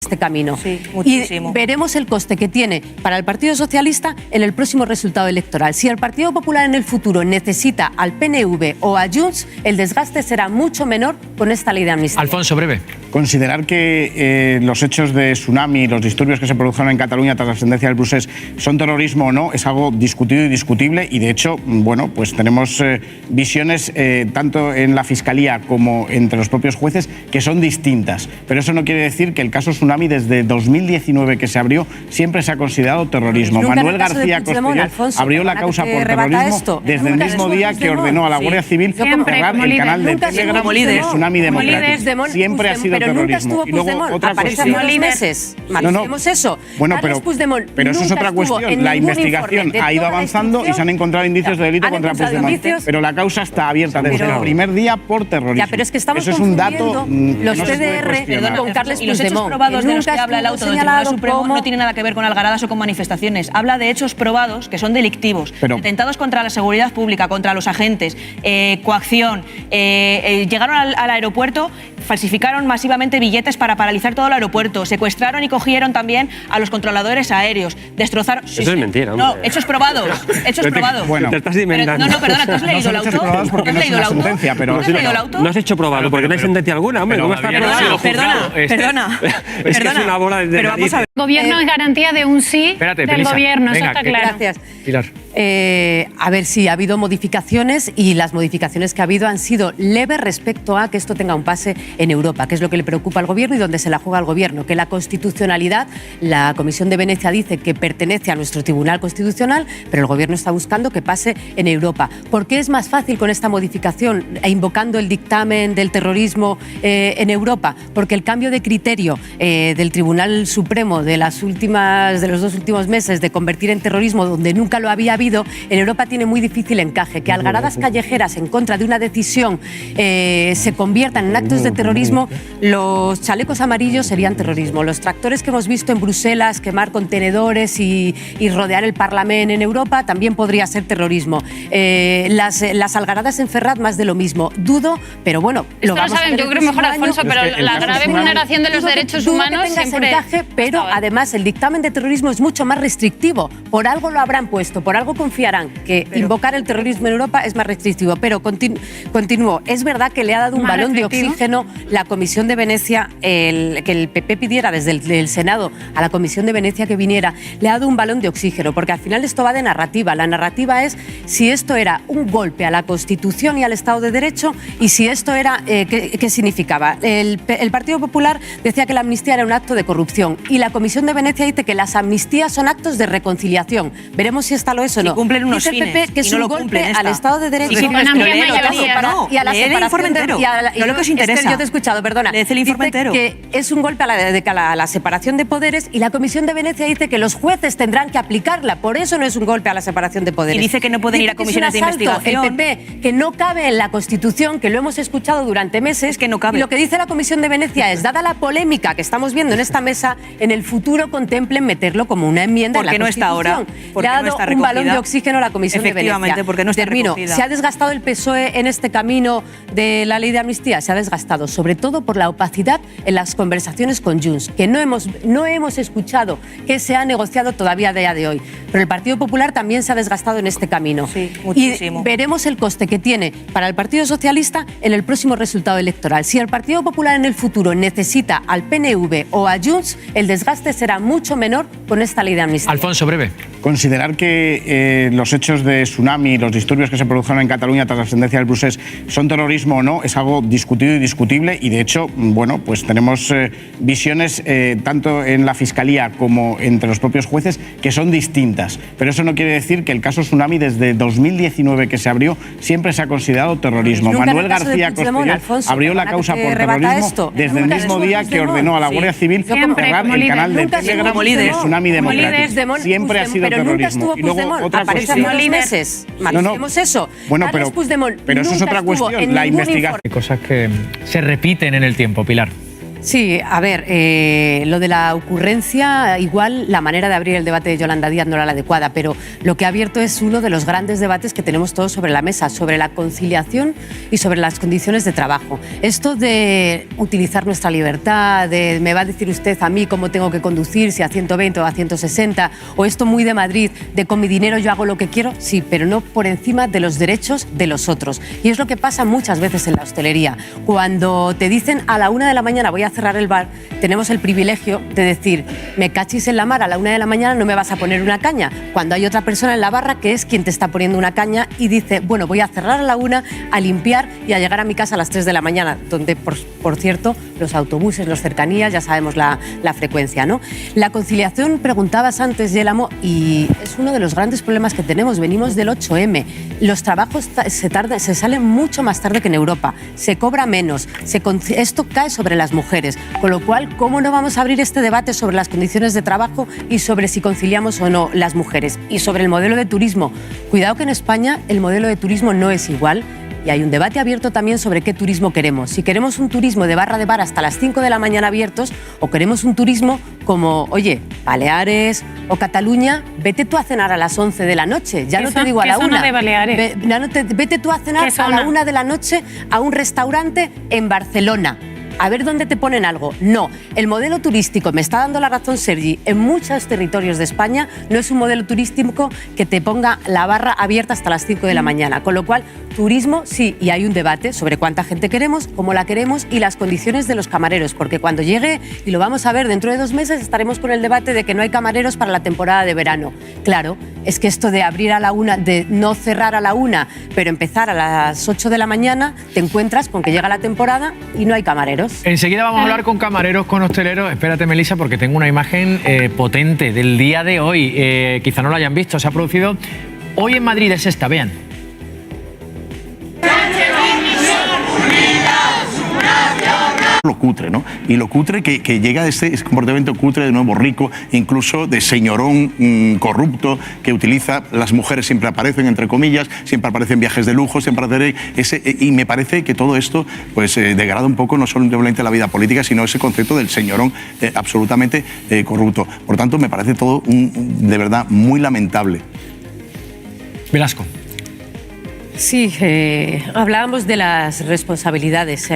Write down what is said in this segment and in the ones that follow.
este camino. Sí, muchísimo. Y veremos el coste que tiene para el Partido Socialista en el próximo resultado electoral. Si el Partido Popular en el futuro necesita al PNV o a Junts, el desgaste será mucho menor con esta ley de amnistía. Alfonso, breve. Considerar que los hechos de tsunami, los disturbios que se produjeron en Cataluña tras la sentencia del Procés son terrorismo o no, es algo discutido y discutible, y de hecho, bueno, pues tenemos visiones tanto en la Fiscalía como entre los propios jueces que son distintas. Pero eso no quiere decir que el caso tsunami desde 2019 que se abrió siempre se ha considerado terrorismo. Manuel García Costelló abrió la causa por terrorismo desde el mismo día que ordenó a la Guardia Civil cerrar el canal de Telegram de Tsunami Democrático. Siempre ha sido terrorismo. Y luego otra cuestión. Eso. Bueno, pero eso es otra cuestión. La investigación ha ido avanzando y se han encontrado indicios de delito contra Puigdemont. Pero la causa está abierta desde el primer día por terrorismo. Ya, pero es que estamos eso es un dato los TDR con Carles Puigdemont. Y los hechos probados de los que habla el auto del Tribunal Supremo no tienen nada que ver con algaradas o con manifestaciones. Habla de hechos probados que son delictivos. Atentados contra la seguridad pública, contra los agentes, coacción. Llegaron al aeropuerto, falsificaron masivamente billetes para paralizar todo el aeropuerto, secuestraron y cogieron también a los controladores aéreos, destrozaron... Eso es mentira, hombre. No, hechos probados, hechos probados. Bueno, te estás inventando. No, perdona, ¿tú has leído el auto? ¿Has leído el auto? ¿Has leído el auto? No has hecho probado, porque no hay sentencia alguna, hombre. ¿Cómo está probado? Perdona. Es que es una bola de Pero vamos a ver. El gobierno es garantía de un sí del gobierno, eso está claro. Gracias. Pilar. A ver, sí, ha habido modificaciones y las modificaciones que ha habido han sido leves respecto a que esto tenga un pase en Europa, que es lo que le preocupa al gobierno y donde se la juega al gobierno, que la constitucionalidad, la Comisión de Venecia dice que pertenece a nuestro Tribunal Constitucional, pero el gobierno está buscando que pase en Europa. ¿Por qué es más fácil con esta modificación e invocando el dictamen del terrorismo en Europa? Porque el cambio de criterio del Tribunal Supremo de los 2 últimos meses de convertir en terrorismo donde nunca lo había habido, en Europa tiene muy difícil encaje. Que algaradas callejeras en contra de una decisión se conviertan en actos de terrorismo, los chalecos amarillos serían terrorismo. Los tractores que hemos visto en Bruselas quemar contenedores y rodear el Parlamento en Europa también podría ser terrorismo. Las algaradas en Ferraz, más de lo mismo. Dudo, pero bueno, lo vamos a ver. Yo creo mejor, Alfonso, pero la grave vulneración de los derechos humanos siempre encaje, pero además el dictamen de terrorismo es mucho más restrictivo. Por algo lo habrán puesto, por algo confiarán que invocar el terrorismo en Europa es más restrictivo. Pero continúo. Es verdad que le ha dado un balón de oxígeno la Comisión de Venecia, que el PP pidiera desde el Senado a la Comisión de Venecia que viniera, le ha dado un balón de oxígeno, porque al final esto va de narrativa. La narrativa es si esto era un golpe a la Constitución y al Estado de Derecho y si esto era, ¿qué significaba? El Partido Popular decía que la amnistía era un acto de corrupción y la Comisión de Venecia dice que las amnistías son actos de reconciliación. Veremos si esta lo es o no. Si cumplen unos dice el PP que es un golpe al Estado de Derecho y a la separación de no lo que os interesa. Yo te he escuchado, perdona. Leed el informe entero. Que es un golpe a la separación de poderes y la Comisión de Venecia dice que los jueces tendrán que aplicarla. Por eso no es un golpe a la separación de poderes. Y dice que no pueden ir a comisiones de investigación. El PP, que no cabe en la Constitución, que lo hemos escuchado durante meses. Es que no cabe. Y lo que dice la Comisión de Venecia es, dada la polémica que estamos viendo en esta mesa, en el futuro contemplen meterlo como una enmienda en la Constitución. Porque no está ahora. Le ha dado un balón de oxígeno a la Comisión de Venecia. Efectivamente, porque no está recogida. ¿Se ha desgastado el PSOE en este camino de la ley de amnistía? Se ha desgastado, sobre todo por la opacidad en las conversaciones con Junts, que no hemos escuchado que se ha negociado todavía a día de hoy. Pero el Partido Popular también se ha desgastado en este camino. Sí, muchísimo. Y veremos el coste que tiene para el Partido Socialista en el próximo resultado electoral. Si el Partido Popular en el futuro necesita al PNV o a Junts, el desgaste será mucho menor con esta ley de amnistía. Alfonso, breve. Considerar que los hechos de tsunami, los disturbios que se produjeron en Cataluña tras la sentencia del Procés son terrorismo o no, es algo discutido y discutible, y de hecho, bueno, pues tenemos visiones tanto en la Fiscalía como entre los propios jueces que son distintas. Pero eso no quiere decir que el caso tsunami desde 2019 que se abrió siempre se ha considerado terrorismo. Manuel García Costelló abrió la causa por terrorismo desde el mismo día que ordenó a la Guardia Civil cerrar el canal de Telegram de Tsunami Democrático. Siempre ha sido terrorismo. Y luego otra cuestión. Eso. Bueno, pero eso es otra cuestión. La investigación. Cosas que se repiten en el tiempo, Pilar. Sí, a ver, lo de la ocurrencia, igual la manera de abrir el debate de Yolanda Díaz no era la adecuada, pero lo que ha abierto es uno de los grandes debates que tenemos todos sobre la mesa, sobre la conciliación y sobre las condiciones de trabajo. Esto de utilizar nuestra libertad, de me va a decir usted a mí cómo tengo que conducir, si a 120 o a 160, o esto muy de Madrid, de con mi dinero yo hago lo que quiero, sí, pero no por encima de los derechos de los otros. Y es lo que pasa muchas veces en la hostelería. Cuando te dicen a la 1 de la mañana voy a cerrar el bar, tenemos el privilegio de decir, me cachis en la mar, a la 1 de la mañana no me vas a poner una caña, cuando hay otra persona en la barra que es quien te está poniendo una caña y dice, bueno, voy a cerrar a la 1, a limpiar y a llegar a mi casa a las 3 de la mañana, donde, por cierto, los autobuses, los cercanías, ya sabemos la frecuencia, ¿no? La conciliación, preguntabas antes, Yélamo, y es uno de los grandes problemas que tenemos. Venimos del 8M. Los trabajos se salen mucho más tarde que en Europa. Se cobra menos. Esto cae sobre las mujeres. Con lo cual, ¿cómo no vamos a abrir este debate sobre las condiciones de trabajo y sobre si conciliamos o no las mujeres? Y sobre el modelo de turismo. Cuidado que en España el modelo de turismo no es igual. Y hay un debate abierto también sobre qué turismo queremos. Si queremos un turismo de barra de bar hasta las 5 de la mañana abiertos o queremos un turismo como, oye, Baleares o Cataluña, vete tú a cenar a las 11 de la noche. Ya no te digo a la 1. ¿Qué zona de Baleares? Vete tú a cenar a la 1 de la noche a un restaurante en Barcelona. A ver dónde te ponen algo. No, el modelo turístico, me está dando la razón Sergi, en muchos territorios de España no es un modelo turístico que te ponga la barra abierta hasta las 5 de la mañana. Con lo cual, turismo sí, y hay un debate sobre cuánta gente queremos, cómo la queremos y las condiciones de los camareros, porque cuando llegue, y lo vamos a ver dentro de 2 meses, estaremos con el debate de que no hay camareros para la temporada de verano. Claro, es que esto de abrir a la 1, de no cerrar a la 1, pero empezar a las 8 de la mañana, te encuentras con que llega la temporada y no hay camareros. Enseguida vamos a hablar con camareros, con hosteleros. Espérate, Melissa, porque tengo una imagen potente del día de hoy. Quizá no lo hayan visto. Se ha producido hoy en Madrid, es esta, vean. Lo cutre, ¿no? Y lo cutre que llega de este comportamiento cutre de nuevo rico, incluso de señorón corrupto que utiliza, las mujeres siempre aparecen, entre comillas, siempre aparecen viajes de lujo, siempre aparecen y me parece que todo esto pues degrada un poco no solamente la vida política, sino ese concepto del señorón absolutamente corrupto. Por tanto, me parece todo de verdad muy lamentable. Velasco. Sí, hablábamos de las responsabilidades.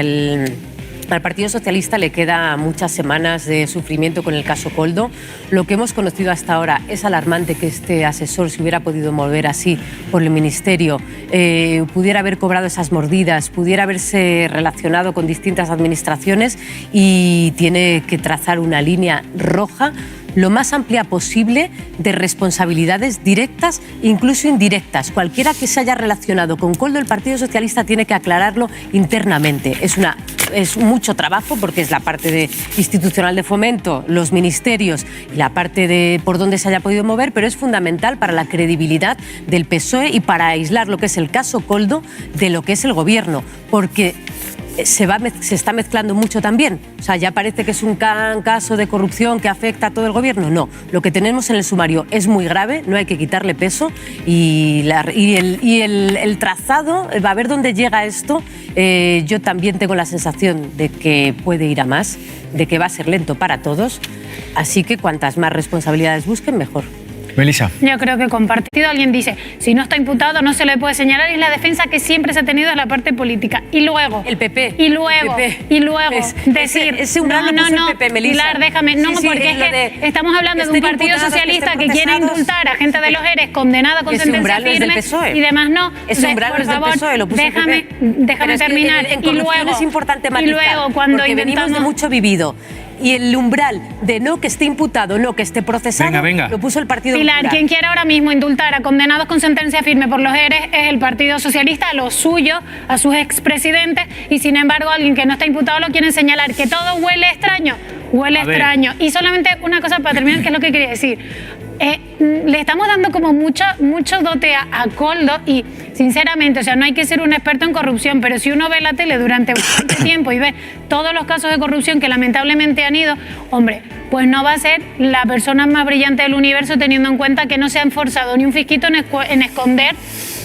Al Partido Socialista le queda muchas semanas de sufrimiento con el caso Koldo. Lo que hemos conocido hasta ahora es alarmante que este asesor se hubiera podido mover así por el Ministerio, pudiera haber cobrado esas mordidas, pudiera haberse relacionado con distintas administraciones y tiene que trazar una línea roja lo más amplia posible de responsabilidades directas e incluso indirectas. Cualquiera que se haya relacionado con Koldo, el Partido Socialista tiene que aclararlo internamente. Es mucho trabajo porque es la parte institucional de Fomento, los ministerios y la parte de por dónde se haya podido mover, pero es fundamental para la credibilidad del PSOE y para aislar lo que es el caso Koldo de lo que es el Gobierno, porque se está mezclando mucho también. O sea, ya parece que es un caso de corrupción que afecta a todo el Gobierno. No, lo que tenemos en el sumario es muy grave, no hay que quitarle peso y el trazado, a ver dónde llega esto. Yo también tengo la sensación de que puede ir a más, de que va a ser lento para todos, así que cuantas más responsabilidades busquen, mejor. Melissa. Yo creo que compartido alguien dice, si no está imputado no se le puede señalar, y es la defensa que siempre se ha tenido en la parte política. Y luego... El PP. Y luego decir... Ese umbral lo puso el PP, Melissa. Pilar, déjame. No, sí, porque es que estamos hablando de un partido socialista que quiere indultar a gente de los ERES condenada con sentencia firme y demás no. Ese umbral es del PSOE, lo puso el PP. Déjame terminar. En corrupción es importante matizar, porque venimos de mucho vivido. Y el umbral de no que esté imputado, no que esté procesado, lo puso el Partido Popular. Pilar, quien quiera ahora mismo indultar a condenados con sentencia firme por los ERES es el Partido Socialista, a lo suyo, a sus expresidentes, y sin embargo alguien que no está imputado lo quieren señalar. ¿Que todo huele extraño? Huele extraño. Y solamente una cosa para terminar, que es lo que quería decir. Le estamos dando como mucho dote a Koldo y sinceramente, o sea, no hay que ser un experto en corrupción, pero si uno ve la tele durante bastante tiempo y ve todos los casos de corrupción que lamentablemente han ido, hombre, pues no va a ser la persona más brillante del universo, teniendo en cuenta que no se ha esforzado ni un fisquito en esconder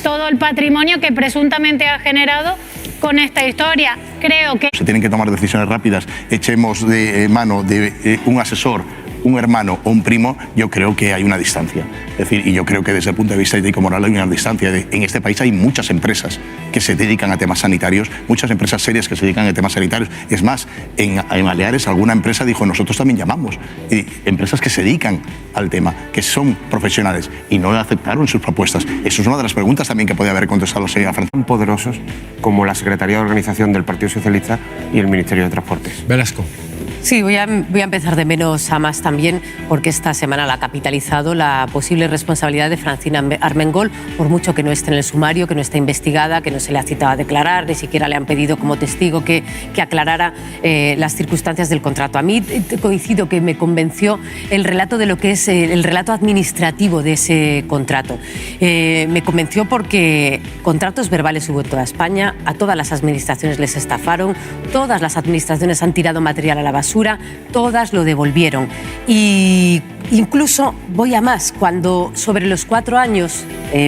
todo el patrimonio que presuntamente ha generado con esta historia. Creo que se tienen que tomar decisiones rápidas, echemos de mano de un asesor, un hermano o un primo, yo creo que hay una distancia. Es decir, y yo creo que desde el punto de vista ético-moral hay una distancia. En este país hay muchas empresas que se dedican a temas sanitarios, muchas empresas serias que se dedican a temas sanitarios. Es más, en Baleares alguna empresa dijo, nosotros también llamamos. Y empresas que se dedican al tema, que son profesionales y no aceptaron sus propuestas. Eso es una de las preguntas también que podía haber contestado la señora Francisco. Tan poderosos como la Secretaría de Organización del Partido Socialista y el Ministerio de Transportes. Velasco. Sí, voy a empezar de menos a más también, porque esta semana la ha capitalizado la posible responsabilidad de Francina Armengol, por mucho que no esté en el sumario, que no esté investigada, que no se le ha citado a declarar, ni siquiera le han pedido como testigo que aclarara las circunstancias del contrato. A mí coincido que me convenció el relato de lo que es el relato administrativo de ese contrato. Me convenció porque contratos verbales hubo en toda España, a todas las administraciones les estafaron, todas las administraciones han tirado material a la basura, todas lo devolvieron. Y incluso voy a más, cuando sobre los 4 años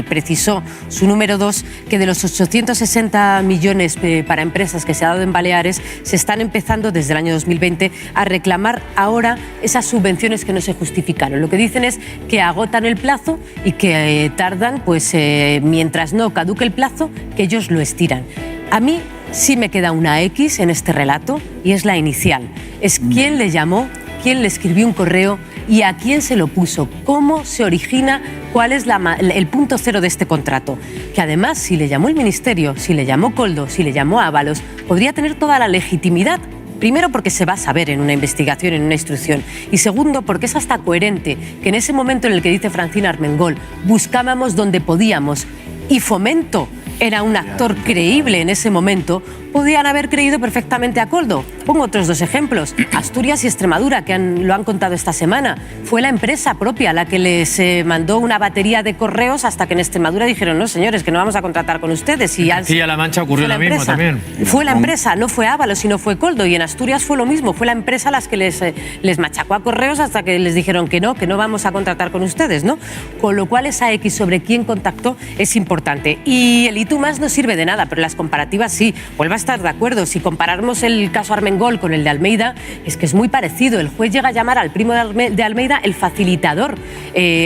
precisó su número 2 que de los 860 millones para empresas que se ha dado en Baleares, se están empezando desde el año 2020 a reclamar ahora esas subvenciones que no se justificaron. Lo que dicen es que agotan el plazo y que tardan, pues mientras no caduque el plazo, que ellos lo estiran. A mí sí me queda una X en este relato y es la inicial. Es quién le llamó, quién le escribió un correo y a quién se lo puso, cómo se origina, cuál es el punto cero de este contrato. Que además, si le llamó el Ministerio, si le llamó Koldo, si le llamó Ábalos, podría tener toda la legitimidad. Primero, porque se va a saber en una investigación, en una instrucción. Y segundo, porque es hasta coherente que en ese momento en el que dice Francina Armengol, buscábamos donde podíamos y Fomento era un actor creíble en ese momento, podían haber creído perfectamente a Koldo. Pongo otros 2 ejemplos. Asturias y Extremadura, que lo han contado esta semana. Fue la empresa propia la que les mandó una batería de correos hasta que en Extremadura dijeron, no, señores, que no vamos a contratar con ustedes. Y en Castilla-La Mancha ocurrió lo mismo también. Fue la empresa, no fue Ábalos, sino fue Koldo. Y en Asturias fue lo mismo. Fue la empresa las que les machacó a correos hasta que les dijeron que no vamos a contratar con ustedes, ¿no? Con lo cual esa X sobre quién contactó es importante. Y el tú más no sirve de nada, pero las comparativas sí. Vuelvo a estar de acuerdo. Si comparamos el caso Armengol con el de Almeida, es que es muy parecido. El juez llega a llamar al primo de Almeida el facilitador,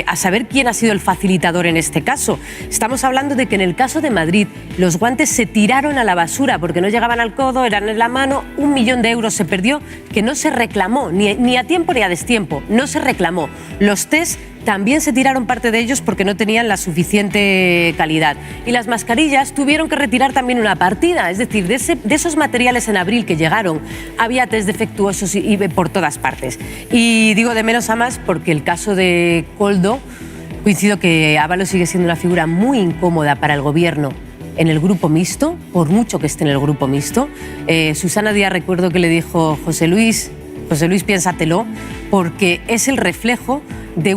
a saber quién ha sido el facilitador en este caso. Estamos hablando de que en el caso de Madrid los guantes se tiraron a la basura porque no llegaban al codo, eran en la mano, 1 millón de euros se perdió, que no se reclamó, ni a tiempo ni a destiempo, no se reclamó. Los test también se tiraron parte de ellos porque no tenían la suficiente calidad. Y las mascarillas tuvieron que retirar también una partida, es decir, de esos materiales en abril que llegaron, había test defectuosos y por todas partes. Y digo de menos a más porque el caso de Koldo, coincido que Ábalos sigue siendo una figura muy incómoda para el gobierno en el grupo mixto, por mucho que esté en el grupo mixto. Susana Díaz, recuerdo que le dijo José Luis, piénsatelo, porque es el reflejo de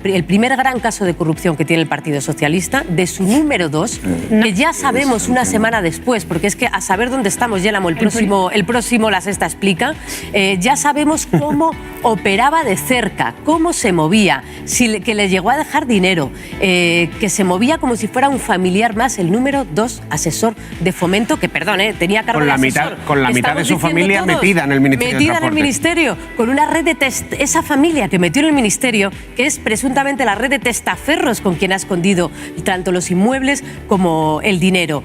el primer gran caso de corrupción que tiene el Partido Socialista, de su número 2, que ya sabemos una semana después, porque es que a saber dónde estamos, Yélamo, el próximo La Sexta explica, ya sabemos cómo operaba de cerca, cómo se movía, que le llegó a dejar dinero, que se movía como si fuera un familiar más, el número 2 asesor de Fomento, que perdón, tenía cargo de asesor. Con la mitad de su familia todos, metida en el Ministerio de Transporte. En el Ministerio, con una red de esa familia que metió en el Ministerio, que es presuntamente la red de testaferros con quien ha escondido tanto los inmuebles como el dinero.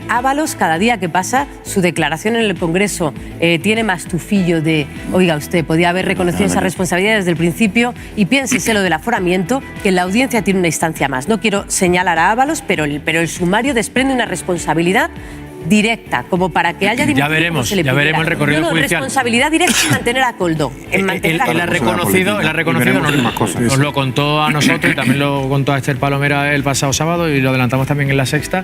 Ábalos, cada día que pasa, su declaración en el Congreso tiene más tufillo de, oiga usted, podía haber reconocido esa responsabilidad desde el principio y piénsese lo del aforamiento, que la audiencia tiene una instancia más. No quiero señalar a Ábalos, pero el sumario desprende una responsabilidad directa, como para que haya ya veremos el recorrido judicial. Responsabilidad directa en mantener a Koldo. Él ha reconocido, nos lo contó a nosotros y también lo contó a Esther Palomera el pasado sábado y lo adelantamos también en La Sexta,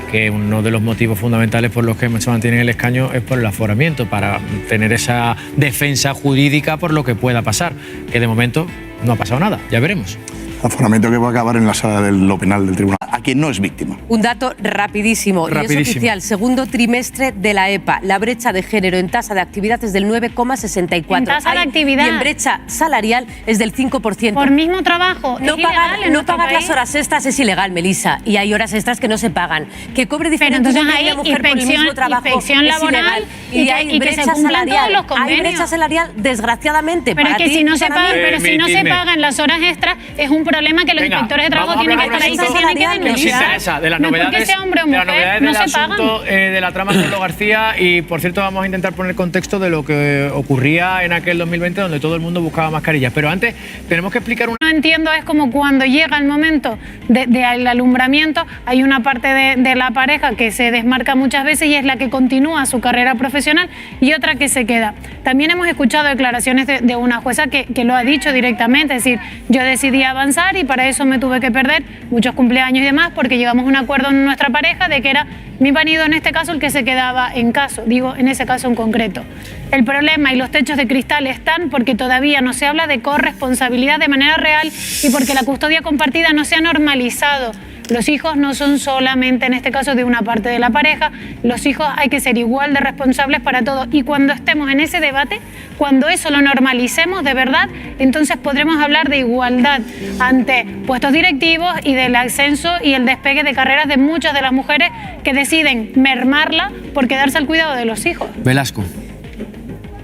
que uno de los motivos fundamentales por los que se mantiene en el escaño es por el aforamiento, para tener esa defensa jurídica por lo que pueda pasar, que de momento no ha pasado nada, ya veremos. Aforamiento que va a acabar en la sala de lo penal del tribunal, a quien no es víctima. Un dato rapidísimo, y es oficial, segundo trimestre de la EPA, la brecha de género en tasa de actividad es del 9,64. En tasa de actividad. Y en brecha salarial es del 5%. Por mismo trabajo. No pagar las horas extras es ilegal, Melissa, y hay horas extras que no se pagan. Que cobre diferente pero entonces una mujer por el mismo trabajo inspección laboral y hay brecha salarial. Hay brecha salarial, desgraciadamente. Pero es que si no se pagan, no se pagan las horas extras, es un problema que los inspectores de trabajo tienen que estar ahí, se tienen que denunciar. Nos interesa, de las novedades, del asunto de la trama de Pablo García, y por cierto vamos a intentar poner contexto de lo que ocurría en aquel 2020 donde todo el mundo buscaba mascarillas. Pero antes tenemos que explicar una... No entiendo, es como cuando llega el momento del alumbramiento, hay una parte de la pareja que se desmarca muchas veces y es la que continúa su carrera profesional y otra que se queda. También hemos escuchado declaraciones de una jueza que lo ha dicho directamente, es decir, yo decidí avanzar y para eso me tuve que perder muchos cumpleaños y demás porque llegamos a un acuerdo en nuestra pareja de que era mi marido en este caso el que se quedaba en ese caso en concreto. El problema y los techos de cristal están porque todavía no se habla de corresponsabilidad de manera real y porque la custodia compartida no se ha normalizado. Los hijos no son solamente, en este caso, de una parte de la pareja. Los hijos hay que ser igual de responsables para todos. Y cuando estemos en ese debate, cuando eso lo normalicemos de verdad, entonces podremos hablar de igualdad ante puestos directivos y del ascenso y el despegue de carreras de muchas de las mujeres que deciden mermarla por quedarse al cuidado de los hijos. Velasco.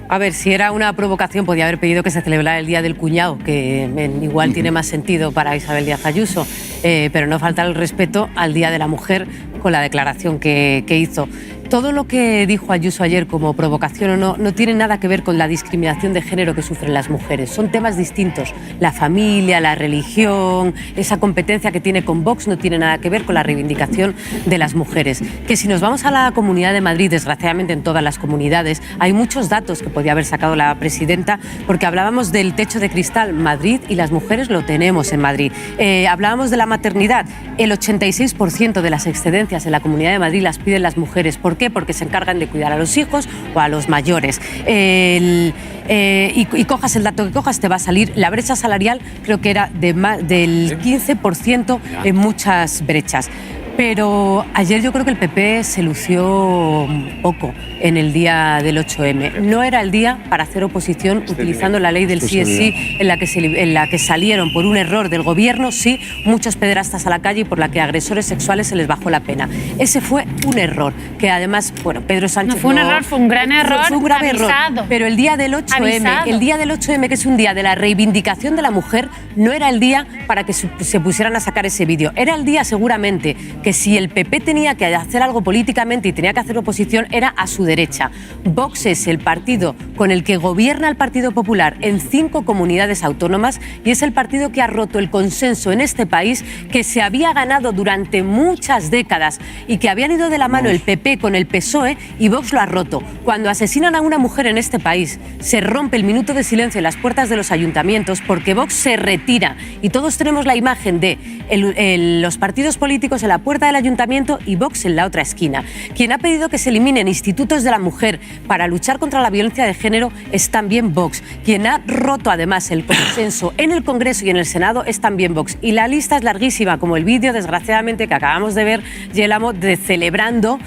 A ver, si era una provocación, podía haber pedido que se celebrara el Día del Cuñado, que igual tiene más sentido para Isabel Díaz Ayuso, pero no falta el respeto al Día de la Mujer con la declaración que hizo. Todo lo que dijo Ayuso ayer como provocación o no tiene nada que ver con la discriminación de género que sufren las mujeres. Son temas distintos. La familia, la religión, esa competencia que tiene con Vox no tiene nada que ver con la reivindicación de las mujeres. Que si nos vamos a la Comunidad de Madrid, desgraciadamente en todas las comunidades, hay muchos datos que podía haber sacado la presidenta, porque hablábamos del techo de cristal. Madrid y las mujeres lo tenemos en Madrid. Hablábamos de la maternidad. El 86% de las excedencias en la Comunidad de Madrid las piden las mujeres. ¿Por qué? Porque se encargan de cuidar a los hijos o a los mayores. Y cojas el dato que cojas, te va a salir la brecha salarial, creo que era del 15% en muchas brechas. Pero ayer yo creo que el PP se lució poco en el día del 8M. No era el día para hacer oposición utilizando la ley del sí es sí, en la que salieron por un error del gobierno, sí, muchos pederastas a la calle y por la que a agresores sexuales se les bajó la pena. Ese fue un error, que además, bueno, Pedro Sánchez... No fue un error, fue un gran error. Fue un grave avisado. Error. Pero el día del 8M, el día del 8M, que es un día de la reivindicación de la mujer, no era el día para que se pusieran a sacar ese vídeo. Era el día seguramente que si el PP tenía que hacer algo políticamente y tenía que hacer oposición, era a su derecha. Vox es el partido con el que gobierna el Partido Popular en 5 comunidades autónomas y es el partido que ha roto el consenso en este país que se había ganado durante muchas décadas y que habían ido de la mano el PP con el PSOE, y Vox lo ha roto. Cuando asesinan a una mujer en este país, se rompe el minuto de silencio en las puertas de los ayuntamientos porque Vox se retira, y todos tenemos la imagen de los partidos políticos en la puerta del ayuntamiento y Vox en la otra esquina. Quien ha pedido que se eliminen institutos de la mujer para luchar contra la violencia de género es también Vox. Quien ha roto además el consenso en el Congreso y en el Senado es también Vox. Y la lista es larguísima, como el vídeo, desgraciadamente, que acabamos de ver, Yelamo, de celebrando,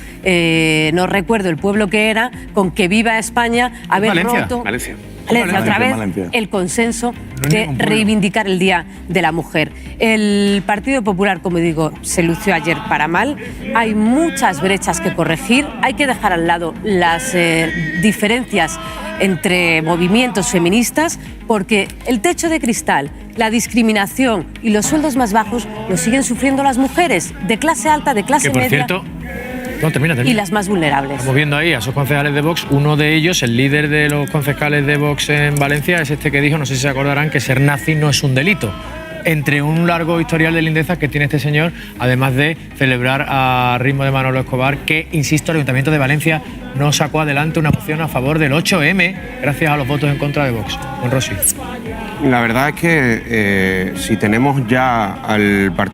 no recuerdo el pueblo que era, con que viva España, haber roto... Valencia. Otra vez el consenso de reivindicar el Día de la Mujer. El Partido Popular, como digo, se lució ayer para mal. Hay muchas brechas que corregir. Hay que dejar al lado las diferencias entre movimientos feministas, porque el techo de cristal, la discriminación y los sueldos más bajos los siguen sufriendo las mujeres de clase alta, de clase media. Cierto, no, termina. Y las más vulnerables. Estamos viendo ahí a esos concejales de Vox. Uno de ellos, el líder de los concejales de Vox en Valencia, es este que dijo, no sé si se acordarán, que ser nazi no es un delito. Entre un largo historial de lindezas que tiene este señor, además de celebrar a ritmo de Manolo Escobar, que, insisto, el Ayuntamiento de Valencia no sacó adelante una moción a favor del 8M gracias a los votos en contra de Vox. Don Rossi. La verdad es que si tenemos ya al partido